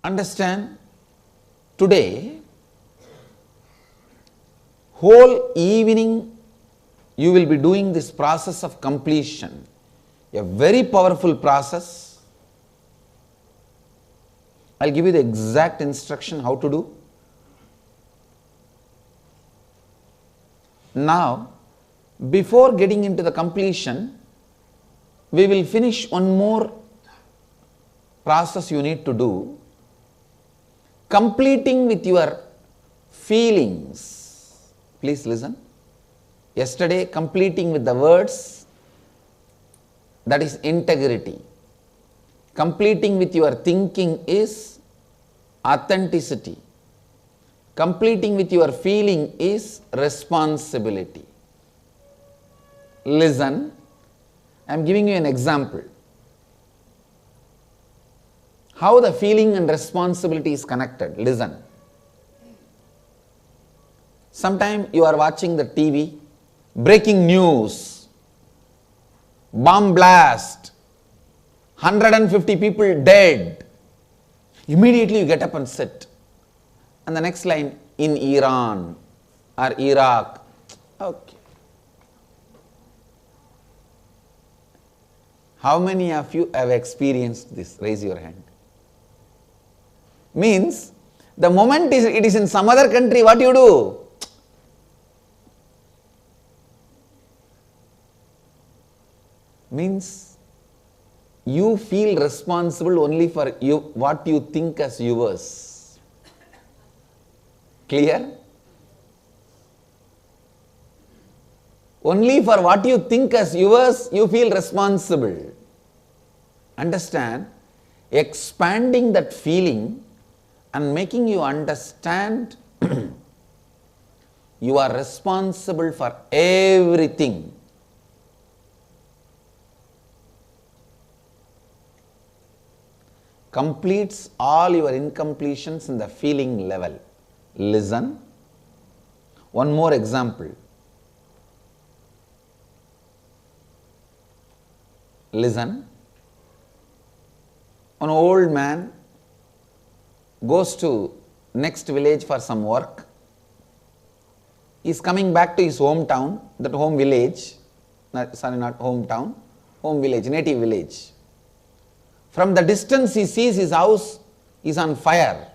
Understand, today, whole evening you will be doing this process of completion, a very powerful process. I'll give you the exact instruction how to do. Now, before getting into the completion, we will finish one more process you need to do, completing with your feelings. Please listen. Yesterday, completing with the words, that is integrity. Completing with your thinking is authenticity. Completing with your feeling is responsibility. Listen, I am giving you an example. How the feeling and responsibility is connected. Listen. Sometime you are watching the TV, breaking news, bomb blast, 150 people dead. Immediately you get up and sit. And the next line, in Iran or Iraq. Okay. How many of you have experienced this? Raise your hand. Means, the moment it is in some other country, what you do? Means, you feel responsible only for you, what you think as yours. Clear? Only for what you think as yours, you feel responsible. Understand? Expanding that feeling and making you understand you are responsible for everything. Completes all your incompletions in the feeling level. Listen. One more example. Listen. An old man goes to next village for some work. He is coming back to his hometown, that home village, not hometown, home village, native village. From the distance he sees his house is on fire.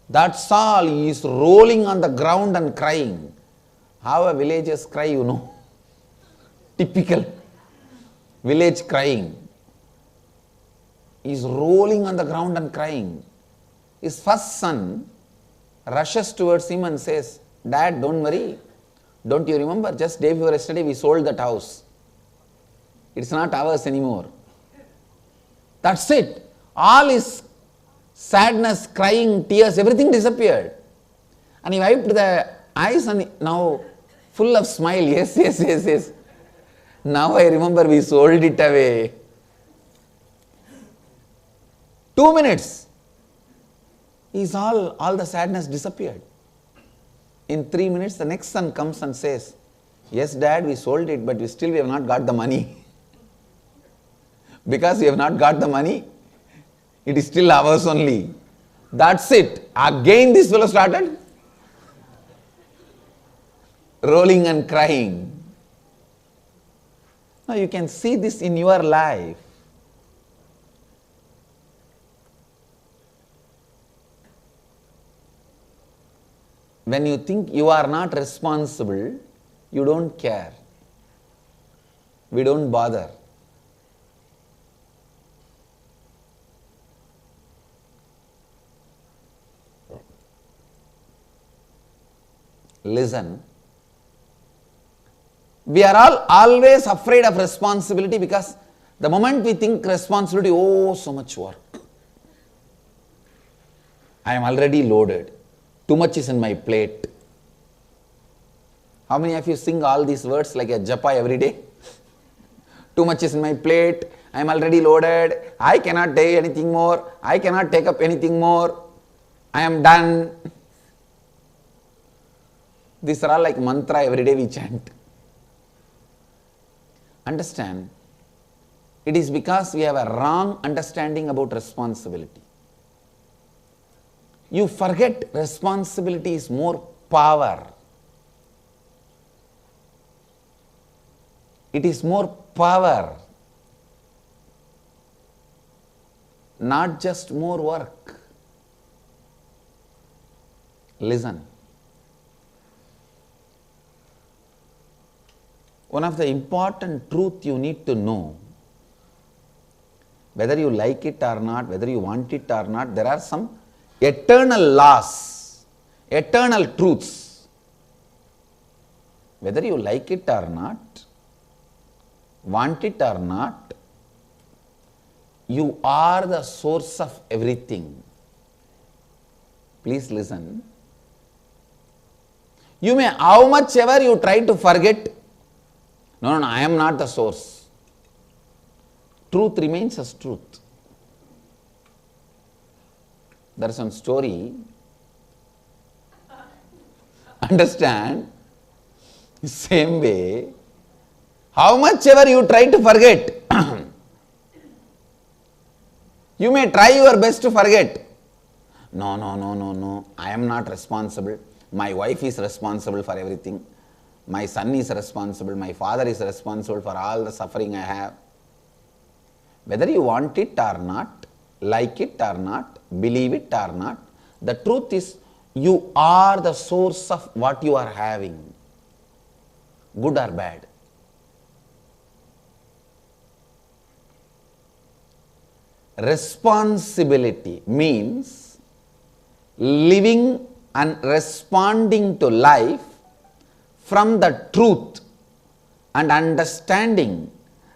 That's all, he is rolling on the ground and crying. How a villagers cry, you know. Typical village crying. He is rolling on the ground and crying. His first son rushes towards him and says, Dad, don't worry. Don't you remember, just day before yesterday we sold that house. It's not ours anymore. That's it. All his sadness, crying, tears, everything disappeared. And he wiped the eyes and now full of smile. Yes. Now I remember we sold it away. 2 minutes. All the sadness disappeared. In 3 minutes, the next son comes and says, yes, Dad, we sold it, but we have not got the money. Because we have not got the money, it is still ours only. That's it. Again this fellow started rolling and crying. Now you can see this in your life. When you think you are not responsible, you don't care. We don't bother. Listen. We are all always afraid of responsibility because the moment we think responsibility, oh, so much work. I am already loaded. Too much is in my plate. How many of you sing all these words like a japa every day? Too much is in my plate. I am already loaded. I cannot take anything more. I cannot take up anything more. I am done. These are all like mantra every day we chant. Understand, it is because we have a wrong understanding about responsibility. You forget responsibility is more power. It is more power, not just more work. Listen. One of the important truth you need to know, whether you like it or not, whether you want it or not, there are some eternal laws, eternal truths. Whether you like it or not, want it or not, you are the source of everything. Please listen. You may, how much ever you try to forget, no, I am not the source. Truth remains as truth. There is some story. Understand? Same way, how much ever you try to forget, you may try your best to forget. No, I am not responsible. My wife is responsible for everything. My son is responsible. My father is responsible for all the suffering I have. Whether you want it or not, like it or not, believe it or not, the truth is you are the source of what you are having, good or bad. Responsibility means living and responding to life from the truth and understanding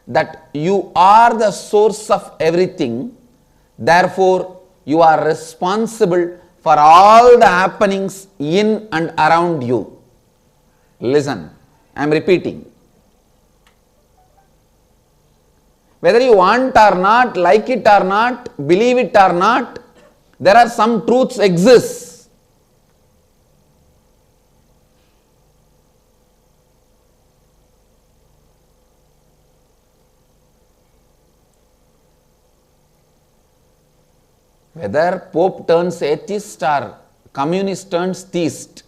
that you are the source of everything, therefore you are responsible for all the happenings in and around you. Listen, I am repeating. Whether you want or not, like it or not, believe it or not, there are some truths exist. Whether Pope turns atheist or communist turns theist,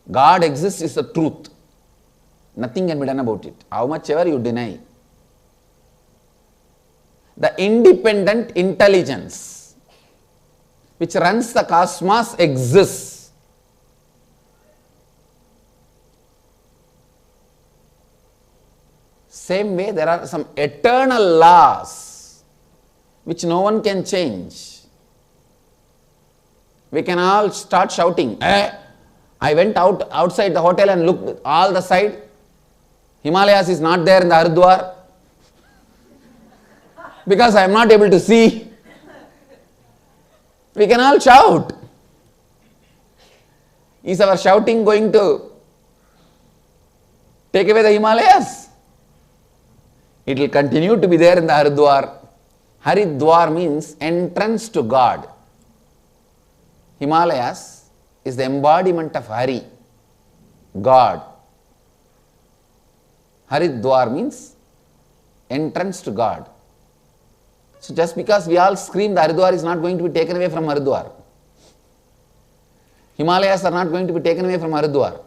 God exists is the truth. Nothing can be done about it, how much ever you deny. The independent intelligence which runs the cosmos exists. Same way, there are some eternal laws which no one can change. We can all start shouting, I went outside the hotel and looked all the side. Himalayas is not there in the Haridwar because I am not able to see. We can all shout. Is our shouting going to take away the Himalayas? It will continue to be there in the Haridwar. Haridwar means entrance to God. Himalayas is the embodiment of Hari, God. Haridwar means entrance to God. So just because we all scream, the Haridwar is not going to be taken away from Haridwar. Himalayas are not going to be taken away from Haridwar.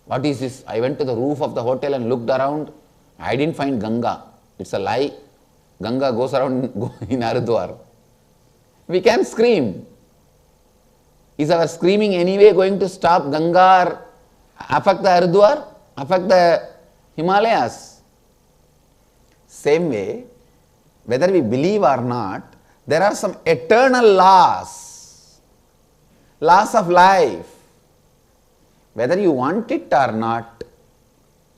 What is this? I went to the roof of the hotel and looked around. I didn't find Ganga. It's a lie. Ganga goes around in Haridwar. We can scream. Is our screaming anyway going to stop Ganga or affect the Haridwar? Affect the Himalayas? Same way, whether we believe or not, there are some eternal laws, laws of life. Whether you want it or not,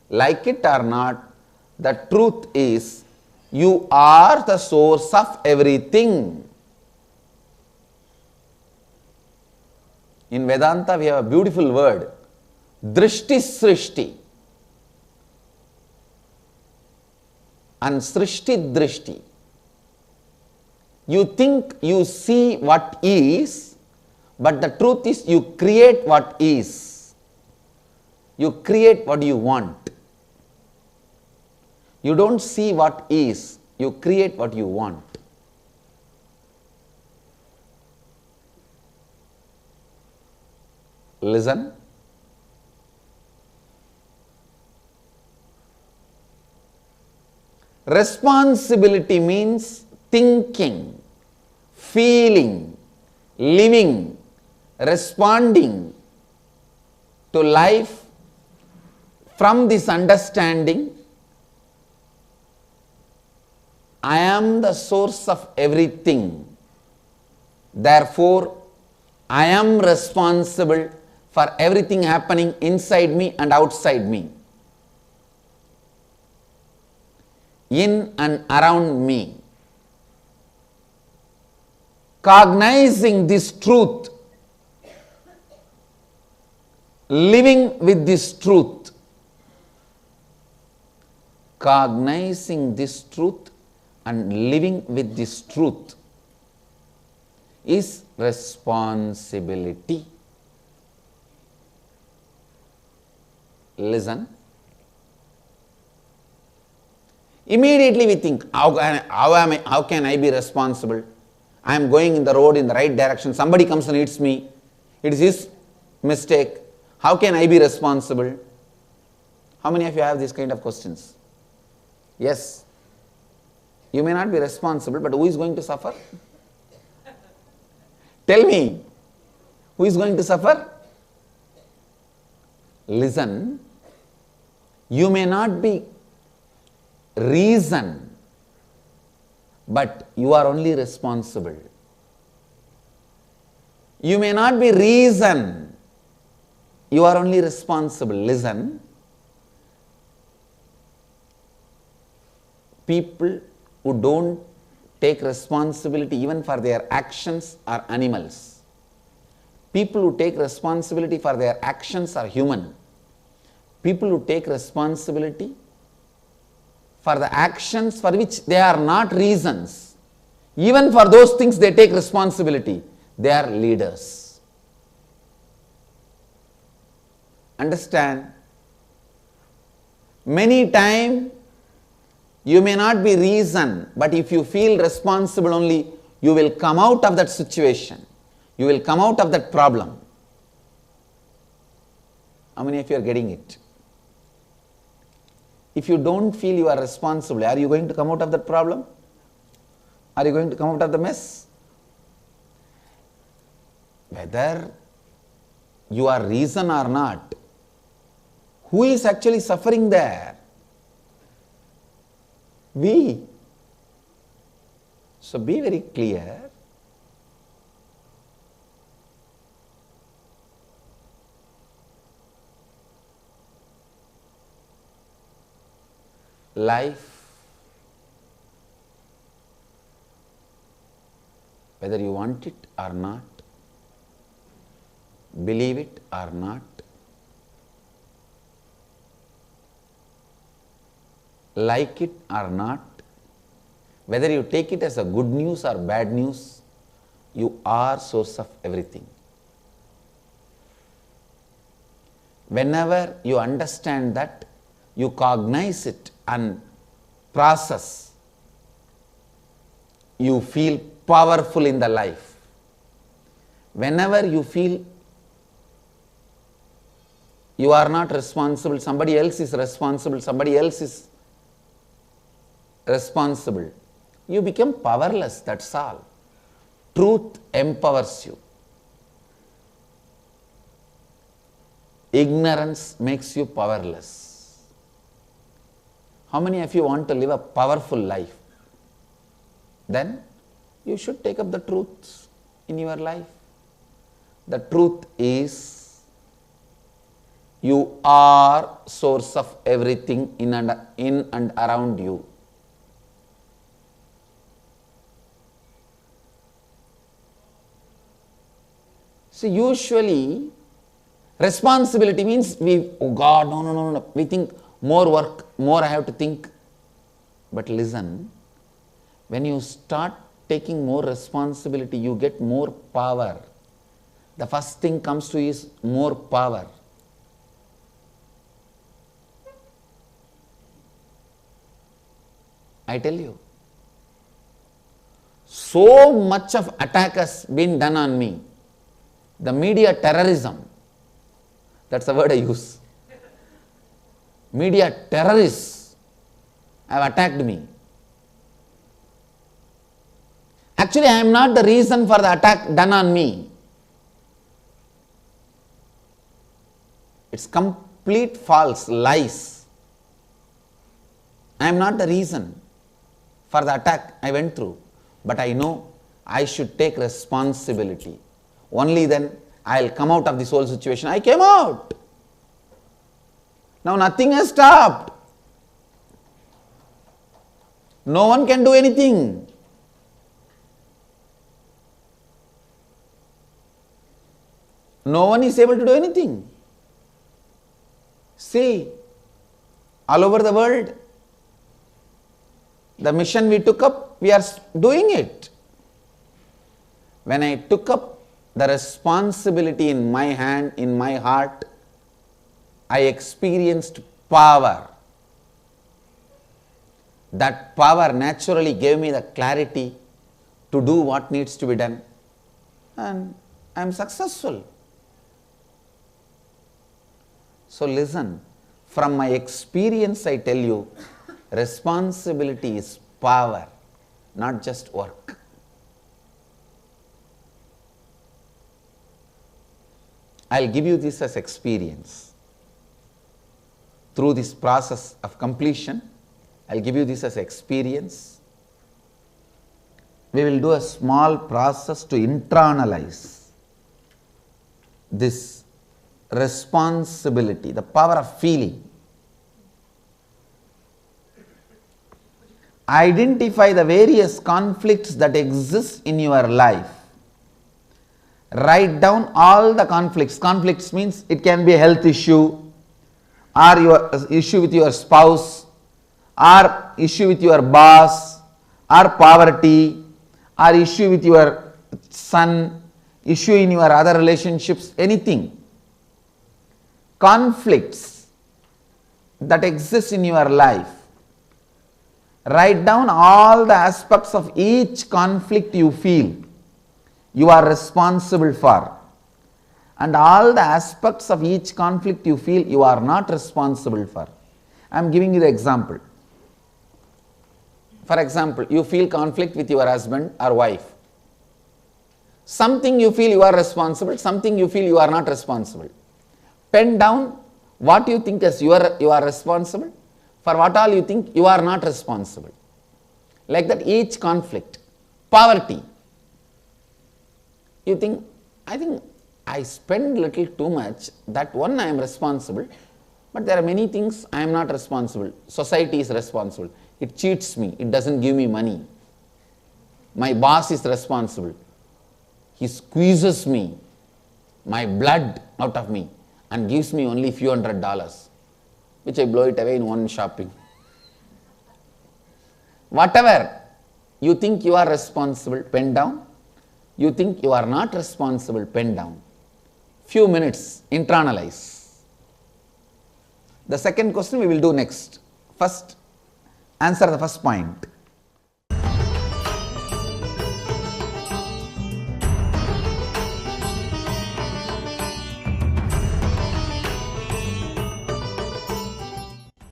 like it or not, the truth is you are the source of everything. In Vedanta we have a beautiful word, Drishti Srishti and Srishti Drishti. You think you see what is, but the truth is you create what is. You create what you want. You don't see what is, you create what you want. Listen. Responsibility means thinking, feeling, living, responding to life from this understanding. I am the source of everything. Therefore, I am responsible for everything happening inside me and outside me, in and around me. Cognizing this truth, living with this truth, cognizing this truth and living with this truth is responsibility. Listen. Immediately we think, how can I be responsible? I am going in the road in the right direction. Somebody comes and hits me. It is his mistake. How can I be responsible? How many of you have these kind of questions? Yes. You may not be responsible, but who is going to suffer? Tell me, who is going to suffer? Listen, you may not be reason, but you are only responsible. You may not be reason, you are only responsible. Listen, people who don't take responsibility even for their actions are animals. People who take responsibility for their actions are human. People who take responsibility for the actions for which they are not reasons, even for those things they take responsibility, they are leaders. Understand? Many times you may not be reason, but if you feel responsible only, you will come out of that situation. You will come out of that problem. How many of you are getting it? If you don't feel you are responsible, are you going to come out of that problem? Are you going to come out of the mess? Whether you are reason or not, who is actually suffering there? We. So be very clear. Life, whether you want it or not, believe it or not, like it or not, whether you take it as a good news or bad news, you are source of everything. Whenever you understand that, you cognize it and process, you feel powerful in the life. Whenever you feel you are not responsible, somebody else is responsible, you become powerless, that's all. Truth empowers you. Ignorance makes you powerless. How many of you want to live a powerful life? Then you should take up the truths in your life. The truth is, you are source of everything in and around you. So usually, responsibility means oh God, no. We think more work, more I have to think. But listen, when you start taking more responsibility, you get more power. The first thing comes to you is more power. I tell you, so much of attack has been done on me. The media terrorism, That's the word I use. Media terrorists have attacked me. Actually, I am not the reason for the attack done on me. It's complete false lies. I am not the reason for the attack I went through. But I know I should take responsibility. Only then I will come out of this whole situation. I came out. Now nothing has stopped. No one can do anything. No one is able to do anything. See, all over the world, the mission we took up, we are doing it. When I took up the responsibility in my hand, in my heart, I experienced power. That power naturally gave me the clarity to do what needs to be done, and I am successful. So listen, from my experience I tell you, responsibility is power, not just work. I'll give you this as experience. Through this process of completion, I'll give you this as experience. We will do a small process to internalize this responsibility, the power of feeling. Identify the various conflicts that exist in your life. Write down all the conflicts. Conflicts means it can be a health issue, or your issue with your spouse, or issue with your boss, or poverty, or issue with your son, issue in your other relationships, anything. Conflicts that exist in your life. Write down all the aspects of each conflict you feel you are responsible for, and all the aspects of each conflict you feel you are not responsible for. I am giving you the example. For example, you feel conflict with your husband or wife. Something you feel you are responsible, something you feel you are not responsible. Pen down what you think as you are responsible, for what all you think you are not responsible. Like that, each conflict. Poverty. You think, I think I spend little too much, that one I am responsible, but there are many things I am not responsible. Society is responsible. It cheats me, it doesn't give me money. My boss is responsible. He squeezes me, my blood out of me, and gives me only few $100s, which I blow it away in one shopping. Whatever you think you are responsible, pen down. You think you are not responsible, pen down. Few minutes, internalize. The second question we will do next. First, answer the first point.